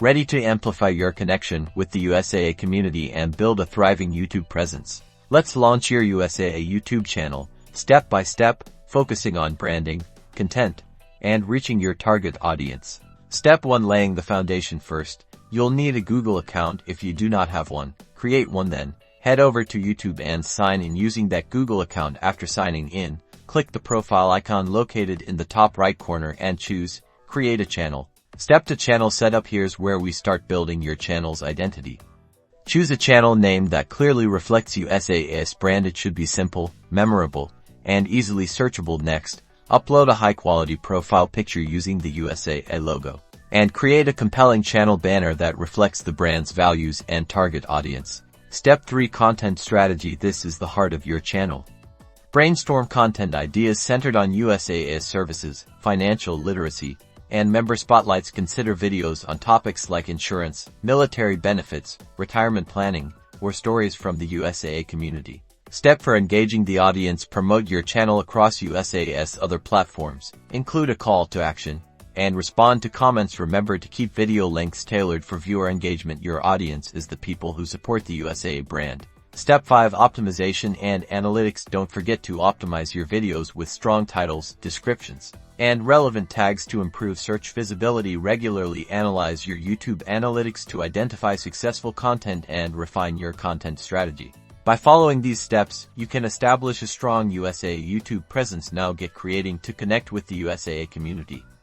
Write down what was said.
Ready to amplify your connection with the USAA community and build a thriving YouTube presence? Let's launch your USAA YouTube channel, step by step, focusing on branding, content, and reaching your target audience. Step 1. Laying the foundation first. You'll need a Google account. If you do not have one, create one then. Head over to YouTube and sign in using that Google account. After signing in, click the profile icon located in the top right corner and choose Create a Channel. Step 2. Channel setup. Here's where we start building your channel's identity. Choose a channel name that clearly reflects USAA's brand. It should be simple, memorable, and easily searchable. Next, upload a high-quality profile picture using the USAA logo, and create a compelling channel banner that reflects the brand's values and target audience. Step 3. Content strategy. This is the heart of your channel. Brainstorm content ideas centered on USAA's services, financial literacy, and member spotlights. Consider videos on topics like insurance, military benefits, retirement planning, or stories from the USAA community. Step 4. Engaging the audience. Promote your channel across USAA's other platforms. Include a call to action and respond to comments. Remember to keep video links tailored for viewer engagement. Your audience is the people who support the USAA brand. Step 5. Optimization and analytics. Don't forget to optimize your videos with strong titles, descriptions, and relevant tags to improve search visibility. Regularly analyze your YouTube analytics to identify successful content and refine your content strategy. By following these steps, you can establish a strong USAA YouTube presence. Now get creating to connect with the USAA community.